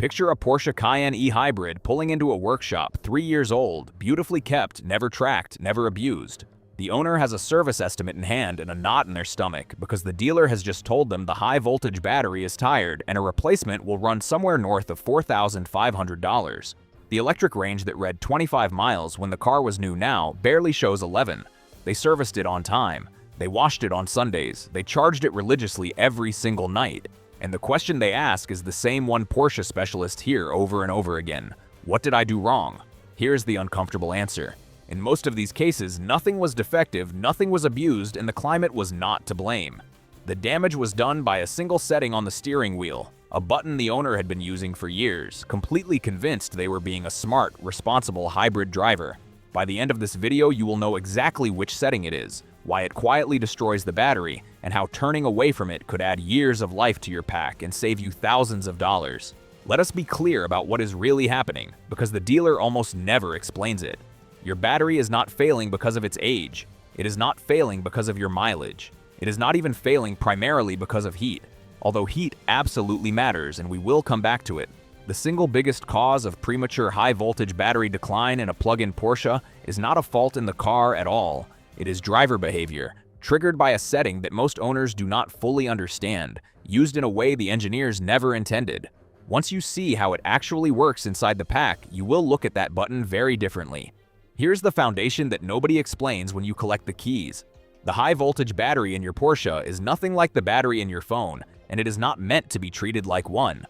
Picture a Porsche Cayenne E-Hybrid pulling into a workshop 3 years old, beautifully kept, never tracked, never abused. The owner has a service estimate in hand and a knot in their stomach because the dealer has just told them the high-voltage battery is tired and a replacement will run somewhere north of $4,500. The electric range that read 25 miles when the car was new now barely shows 11. They serviced it on time. They washed it on Sundays. They charged it religiously every single night. And the question they ask is the same one Porsche specialists hear over and over again. What did I do wrong? Here's the uncomfortable answer. In most of these cases, nothing was defective, nothing was abused, and the climate was not to blame. The damage was done by a single setting on the steering wheel, a button the owner had been using for years, completely convinced they were being a smart, responsible hybrid driver. By the end of this video, you will know exactly which setting it is, why it quietly destroys the battery, and how turning away from it could add years of life to your pack and save you thousands of dollars. Let us be clear about what is really happening, because the dealer almost never explains it. Your battery is not failing because of its age. It is not failing because of your mileage. It is not even failing primarily because of heat, although heat absolutely matters, and we will come back to it. The single biggest cause of premature high-voltage battery decline in a plug-in Porsche is not a fault in the car at all. It is driver behavior, triggered by a setting that most owners do not fully understand, used in a way the engineers never intended. Once you see how it actually works inside the pack, you will look at that button very differently. Here's the foundation that nobody explains when you collect the keys. The high-voltage battery in your Porsche is nothing like the battery in your phone, and it is not meant to be treated like one.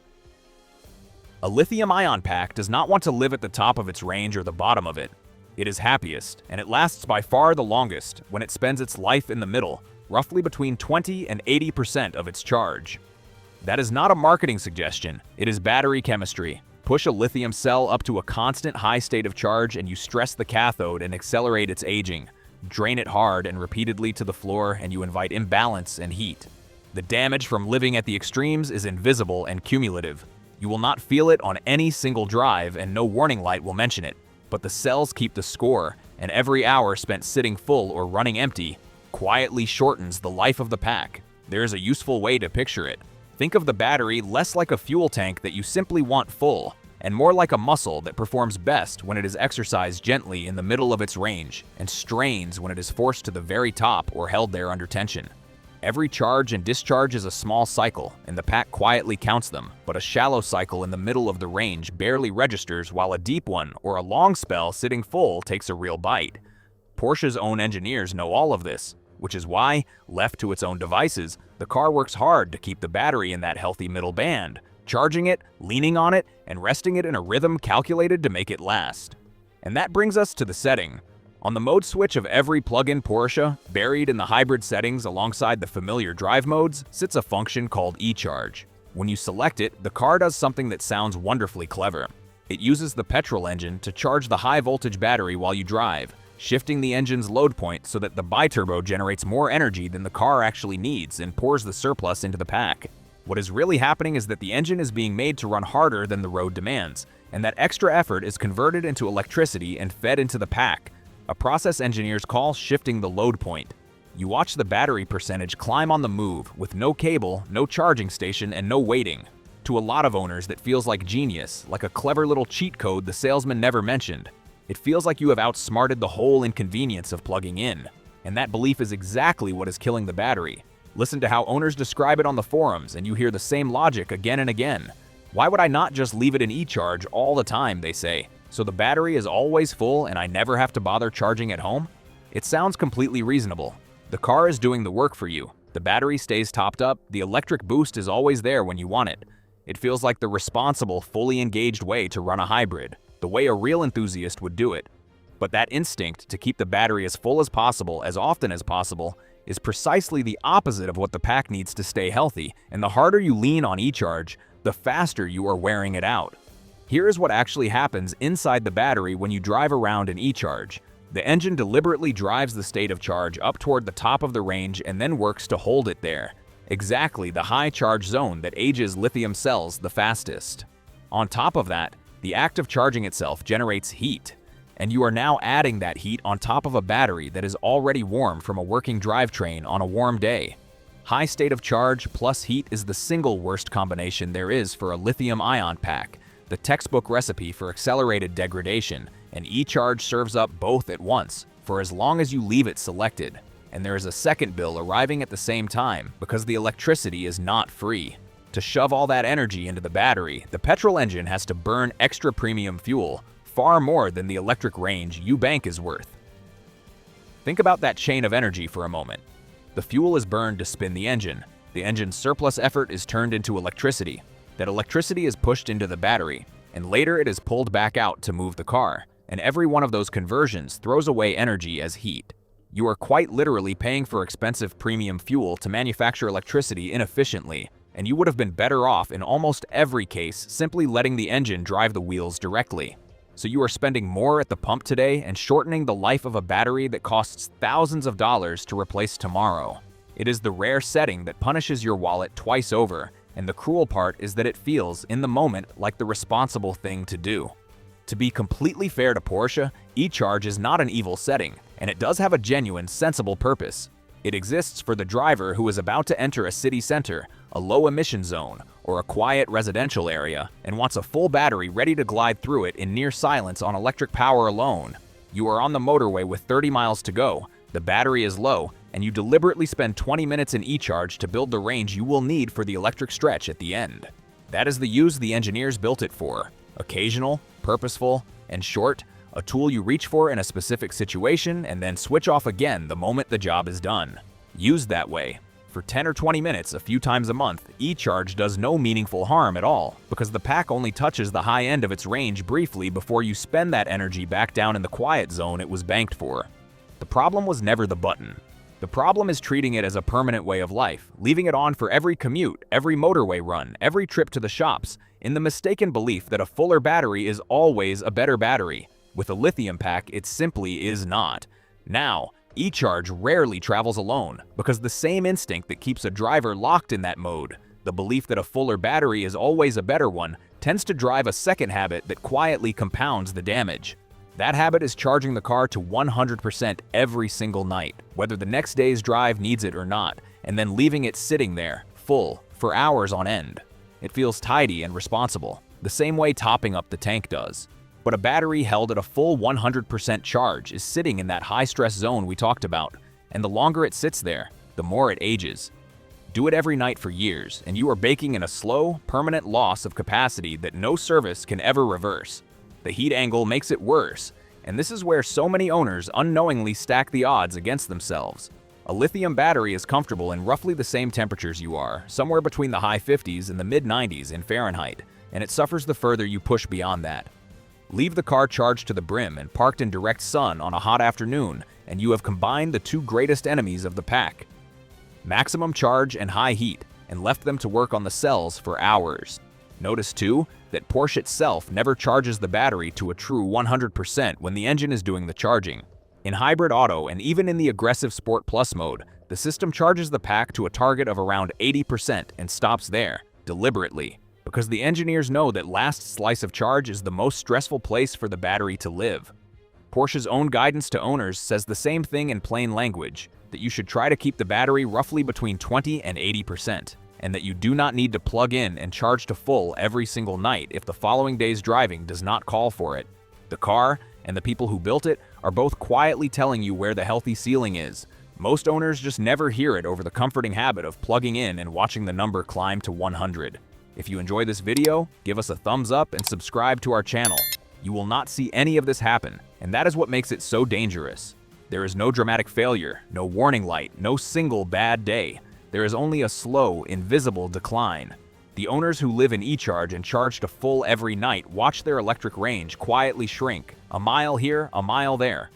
A lithium-ion pack does not want to live at the top of its range or the bottom of it. It is happiest, and it lasts by far the longest when it spends its life in the middle, roughly between 20 and 80% of its charge. That is not a marketing suggestion, it is battery chemistry. Push a lithium cell up to a constant high state of charge and you stress the cathode and accelerate its aging. Drain it hard and repeatedly to the floor and you invite imbalance and heat. The damage from living at the extremes is invisible and cumulative. You will not feel it on any single drive and no warning light will mention it. But the cells keep the score, and every hour spent sitting full or running empty quietly shortens the life of the pack. There is a useful way to picture it. Think of the battery less like a fuel tank that you simply want full, and more like a muscle that performs best when it is exercised gently in the middle of its range, and strains when it is forced to the very top or held there under tension. Every charge and discharge is a small cycle, and the pack quietly counts them, but a shallow cycle in the middle of the range barely registers while a deep one or a long spell sitting full takes a real bite. Porsche's own engineers know all of this, which is why, left to its own devices, the car works hard to keep the battery in that healthy middle band, charging it, leaning on it, and resting it in a rhythm calculated to make it last. And that brings us to the setting. On the mode switch of every plug-in Porsche, buried in the hybrid settings alongside the familiar drive modes, sits a function called eCharge. When you select it, the car does something that sounds wonderfully clever. It uses the petrol engine to charge the high-voltage battery while you drive, shifting the engine's load point so that the biturbo generates more energy than the car actually needs and pours the surplus into the pack. What is really happening is that the engine is being made to run harder than the road demands, and that extra effort is converted into electricity and fed into the pack, a process engineers call shifting the load point. You watch the battery percentage climb on the move with no cable, no charging station, and no waiting. To a lot of owners, that feels like genius, like a clever little cheat code the salesman never mentioned. It feels like you have outsmarted the whole inconvenience of plugging in. And that belief is exactly what is killing the battery. Listen to how owners describe it on the forums, and you hear the same logic again and again. Why would I not just leave it in e-charge all the time, they say, so the battery is always full and I never have to bother charging at home? It sounds completely reasonable. The car is doing the work for you. The battery stays topped up, the electric boost is always there when you want it. It feels like the responsible, fully engaged way to run a hybrid, the way a real enthusiast would do it. But that instinct to keep the battery as full as possible, as often as possible, is precisely the opposite of what the pack needs to stay healthy, and the harder you lean on e-charge, the faster you are wearing it out. Here is what actually happens inside the battery when you drive around in e-charge. The engine deliberately drives the state of charge up toward the top of the range and then works to hold it there. Exactly the high charge zone that ages lithium cells the fastest. On top of that, the act of charging itself generates heat, and you are now adding that heat on top of a battery that is already warm from a working drivetrain on a warm day. High state of charge plus heat is the single worst combination there is for a lithium-ion pack, the textbook recipe for accelerated degradation, and E-Charge serves up both at once, for as long as you leave it selected. And there is a second bill arriving at the same time, because the electricity is not free. To shove all that energy into the battery, the petrol engine has to burn extra premium fuel, far more than the electric range you bank is worth. Think about that chain of energy for a moment. The fuel is burned to spin the engine's surplus effort is turned into electricity. That electricity is pushed into the battery, and later it is pulled back out to move the car, and every one of those conversions throws away energy as heat. You are quite literally paying for expensive premium fuel to manufacture electricity inefficiently, and you would have been better off in almost every case simply letting the engine drive the wheels directly. So you are spending more at the pump today and shortening the life of a battery that costs thousands of dollars to replace tomorrow. It is the rare setting that punishes your wallet twice over, and the cruel part is that it feels, in the moment, like the responsible thing to do. To be completely fair to Porsche, E-Charge is not an evil setting, and it does have a genuine, sensible purpose. It exists for the driver who is about to enter a city center, a low-emission zone, or a quiet residential area, and wants a full battery ready to glide through it in near silence on electric power alone. You are on the motorway with 30 miles to go, the battery is low, and you deliberately spend 20 minutes in E-Charge to build the range you will need for the electric stretch at the end. That is the use the engineers built it for. Occasional, purposeful, and short, a tool you reach for in a specific situation and then switch off again the moment the job is done. Used that way, for 10 or 20 minutes a few times a month, E-Charge does no meaningful harm at all, because the pack only touches the high end of its range briefly before you spend that energy back down in the quiet zone it was banked for. The problem was never the button. The problem is treating it as a permanent way of life, leaving it on for every commute, every motorway run, every trip to the shops, in the mistaken belief that a fuller battery is always a better battery. With a lithium pack, it simply is not. Now, E-Charge rarely travels alone, because the same instinct that keeps a driver locked in that mode, the belief that a fuller battery is always a better one, tends to drive a second habit that quietly compounds the damage. That habit is charging the car to 100% every single night, whether the next day's drive needs it or not, and then leaving it sitting there, full, for hours on end. It feels tidy and responsible, the same way topping up the tank does. But a battery held at a full 100% charge is sitting in that high-stress zone we talked about, and the longer it sits there, the more it ages. Do it every night for years, and you are baking in a slow, permanent loss of capacity that no service can ever reverse. The heat angle makes it worse, and this is where so many owners unknowingly stack the odds against themselves. A lithium battery is comfortable in roughly the same temperatures you are, somewhere between the high 50s and the mid-90s in Fahrenheit, and it suffers the further you push beyond that. Leave the car charged to the brim and parked in direct sun on a hot afternoon, and you have combined the two greatest enemies of the pack: maximum charge and high heat, and left them to work on the cells for hours. Notice too that Porsche itself never charges the battery to a true 100% when the engine is doing the charging. In Hybrid Auto and even in the aggressive Sport Plus mode, the system charges the pack to a target of around 80% and stops there, deliberately, because the engineers know that last slice of charge is the most stressful place for the battery to live. Porsche's own guidance to owners says the same thing in plain language, that you should try to keep the battery roughly between 20 and 80%. And that you do not need to plug in and charge to full every single night if the following day's driving does not call for it. The car and the people who built it are both quietly telling you where the healthy ceiling is. Most owners just never hear it over the comforting habit of plugging in and watching the number climb to 100. If you enjoy this video, give us a thumbs up and subscribe to our channel. You will not see any of this happen, and that is what makes it so dangerous. There is no dramatic failure, no warning light, no single bad day. There is only a slow, invisible decline. The owners who live in E-Charge and charge to full every night watch their electric range quietly shrink, a mile here, a mile there,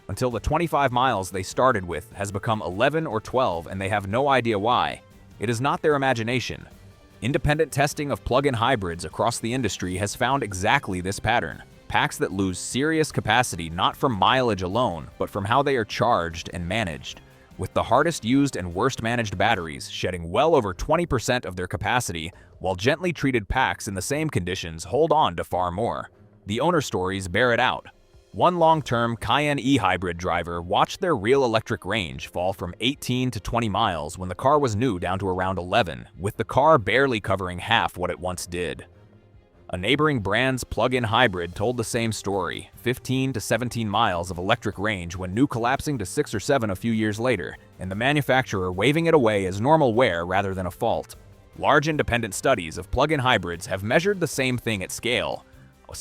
until the 25 miles they started with has become 11 or 12 and they have no idea why. It is not their imagination. Independent testing of plug-in hybrids across the industry has found exactly this pattern. Packs that lose serious capacity not from mileage alone, but from how they are charged and managed, with the hardest used and worst managed batteries shedding well over 20% of their capacity, while gently treated packs in the same conditions hold on to far more. The owner stories bear it out. One long-term Cayenne E-Hybrid driver watched their real electric range fall from 18 to 20 miles when the car was new down to around 11, with the car barely covering half what it once did. A neighboring brand's plug-in hybrid told the same story, 15 to 17 miles of electric range when new collapsing to 6 or 7 a few years later, and the manufacturer waving it away as normal wear rather than a fault. Large independent studies of plug-in hybrids have measured the same thing at scale, with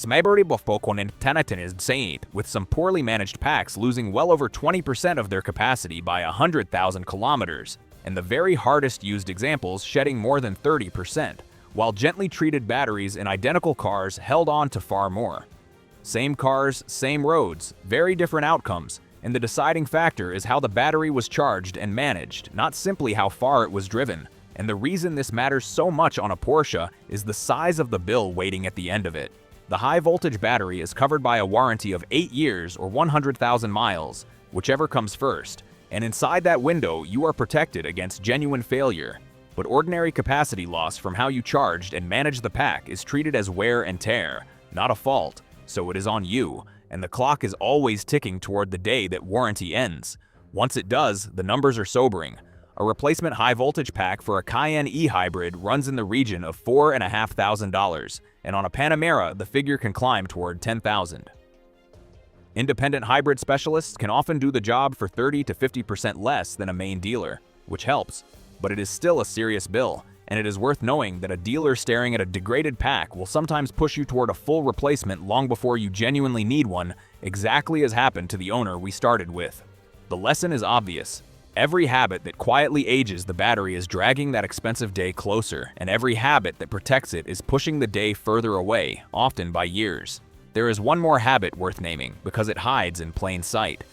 some poorly managed packs losing well over 20% of their capacity by 100,000 kilometers, and the very hardest used examples shedding more than 30%, while gently treated batteries in identical cars held on to far more. Same cars, same roads, very different outcomes, and the deciding factor is how the battery was charged and managed, not simply how far it was driven. And the reason this matters so much on a Porsche is the size of the bill waiting at the end of it. The high-voltage battery is covered by a warranty of 8 years or 100,000 miles, whichever comes first, and inside that window you are protected against genuine failure. But ordinary capacity loss from how you charged and managed the pack is treated as wear and tear, not a fault, so it is on you, and the clock is always ticking toward the day that warranty ends. Once it does, the numbers are sobering. A replacement high-voltage pack for a Cayenne E-Hybrid runs in the region of $4,500, and on a Panamera, the figure can climb toward $10,000. Independent hybrid specialists can often do the job for 30 to 50% less than a main dealer, which helps, but it is still a serious bill, and it is worth knowing that a dealer staring at a degraded pack will sometimes push you toward a full replacement long before you genuinely need one, exactly as happened to the owner we started with. The lesson is obvious. Every habit that quietly ages the battery is dragging that expensive day closer, and every habit that protects it is pushing the day further away, often by years. There is one more habit worth naming, because it hides in plain sight.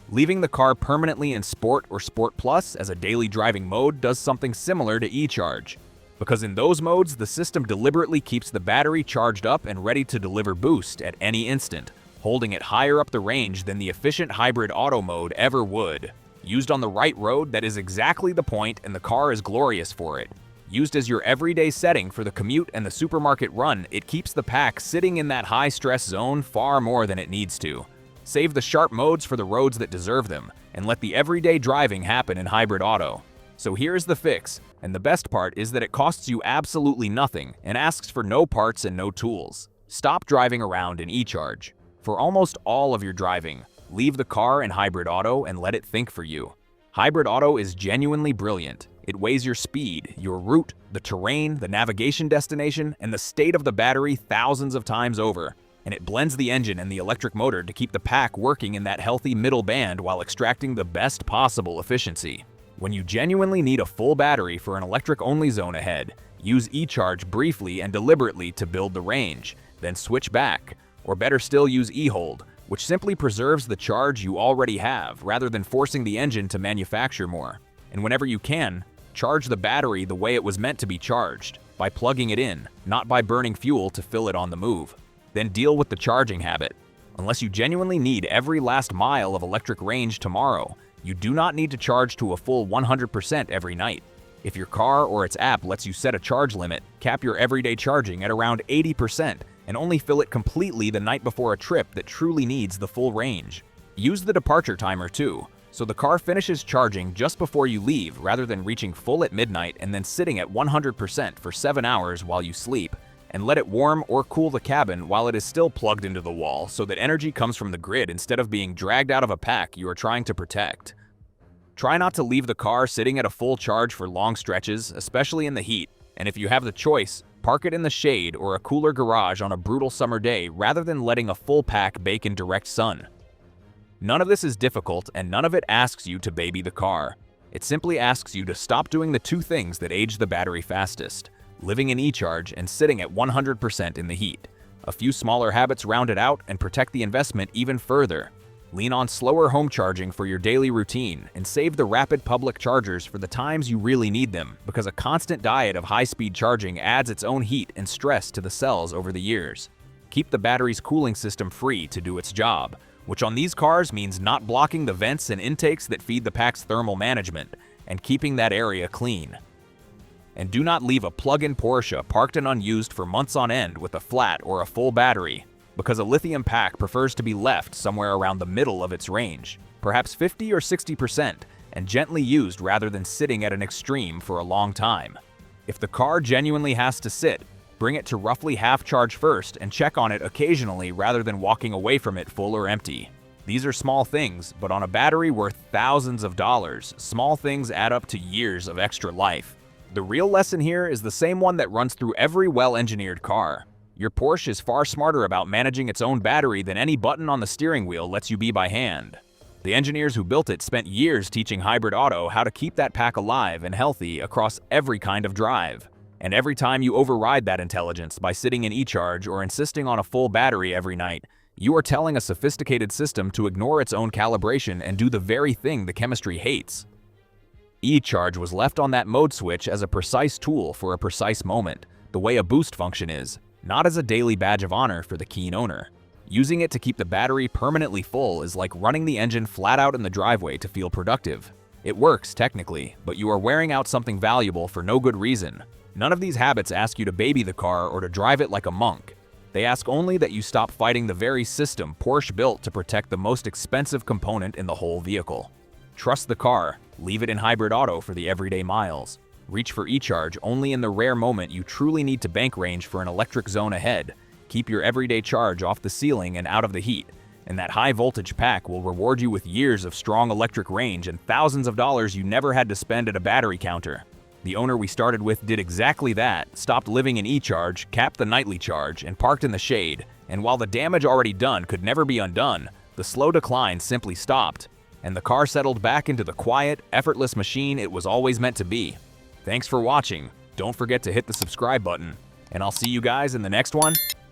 Leaving the car permanently in Sport or Sport Plus as a daily driving mode does something similar to e-charge. Because in those modes, the system deliberately keeps the battery charged up and ready to deliver boost at any instant, holding it higher up the range than the efficient hybrid auto mode ever would. Used on the right road, that is exactly the point, and the car is glorious for it. Used as your everyday setting for the commute and the supermarket run, it keeps the pack sitting in that high-stress zone far more than it needs to. Save the sharp modes for the roads that deserve them, and let the everyday driving happen in hybrid auto. So here's the fix, and the best part is that it costs you absolutely nothing and asks for no parts and no tools. Stop driving around in e-charge. For almost all of your driving, leave the car in hybrid auto and let it think for you. Hybrid auto is genuinely brilliant. It weighs your speed, your route, the terrain, the navigation destination, and the state of the battery thousands of times over. And it blends the engine and the electric motor to keep the pack working in that healthy middle band while extracting the best possible efficiency. When you genuinely need a full battery for an electric-only zone ahead, use e-charge briefly and deliberately to build the range, then switch back. Or better still, use e-hold, which simply preserves the charge you already have rather than forcing the engine to manufacture more. And whenever you can, charge the battery the way it was meant to be charged, by plugging it in, not by burning fuel to fill it on the move. Then deal with the charging habit. Unless you genuinely need every last mile of electric range tomorrow, you do not need to charge to a full 100% every night. If your car or its app lets you set a charge limit, cap your everyday charging at around 80%, and only fill it completely the night before a trip that truly needs the full range. Use the departure timer too, so the car finishes charging just before you leave rather than reaching full at midnight and then sitting at 100% for 7 hours while you sleep, and let it warm or cool the cabin while it is still plugged into the wall so that energy comes from the grid instead of being dragged out of a pack you are trying to protect. Try not to leave the car sitting at a full charge for long stretches, especially in the heat, and if you have the choice, park it in the shade or a cooler garage on a brutal summer day rather than letting a full pack bake in direct sun. None of this is difficult, and none of it asks you to baby the car. It simply asks you to stop doing the two things that age the battery fastest: living in e-charge and sitting at 100% in the heat. A few smaller habits round it out and protect the investment even further. Lean on slower home charging for your daily routine and save the rapid public chargers for the times you really need them, because a constant diet of high-speed charging adds its own heat and stress to the cells over the years. Keep the battery's cooling system free to do its job, which on these cars means not blocking the vents and intakes that feed the pack's thermal management and keeping that area clean. And do not leave a plug-in Porsche parked and unused for months on end with a flat or a full battery, because a lithium pack prefers to be left somewhere around the middle of its range, perhaps 50 or 60%, and gently used rather than sitting at an extreme for a long time. If the car genuinely has to sit, Bring it to roughly half charge first and check on it occasionally rather than walking away from it full or empty. These are small things, but on a battery worth thousands of dollars, small things add up to years of extra life. The real lesson here is the same one that runs through every well-engineered car. Your Porsche is far smarter about managing its own battery than any button on the steering wheel lets you be by hand. The engineers who built it spent years teaching hybrid auto how to keep that pack alive and healthy across every kind of drive. And every time you override that intelligence by sitting in e-charge or insisting on a full battery every night, you are telling a sophisticated system to ignore its own calibration and do the very thing the chemistry hates. E-charge was left on that mode switch as a precise tool for a precise moment, the way a boost function is, not as a daily badge of honor for the keen owner. Using it to keep the battery permanently full is like running the engine flat out in the driveway to feel productive. It works technically, but you are wearing out something valuable for no good reason. None of these habits ask you to baby the car or to drive it like a monk. They ask only that you stop fighting the very system Porsche built to protect the most expensive component in the whole vehicle. Trust the car, leave it in hybrid auto for the everyday miles. Reach for e-charge only in the rare moment you truly need to bank range for an electric zone ahead. Keep your everyday charge off the ceiling and out of the heat, and that high voltage pack will reward you with years of strong electric range and thousands of dollars you never had to spend at a battery counter. The owner we started with did exactly that, stopped living in e-charge, capped the nightly charge, and parked in the shade, and while the damage already done could never be undone, the slow decline simply stopped, and the car settled back into the quiet, effortless machine it was always meant to be. Thanks for watching. Don't forget to hit the subscribe button, and I'll see you guys in the next one.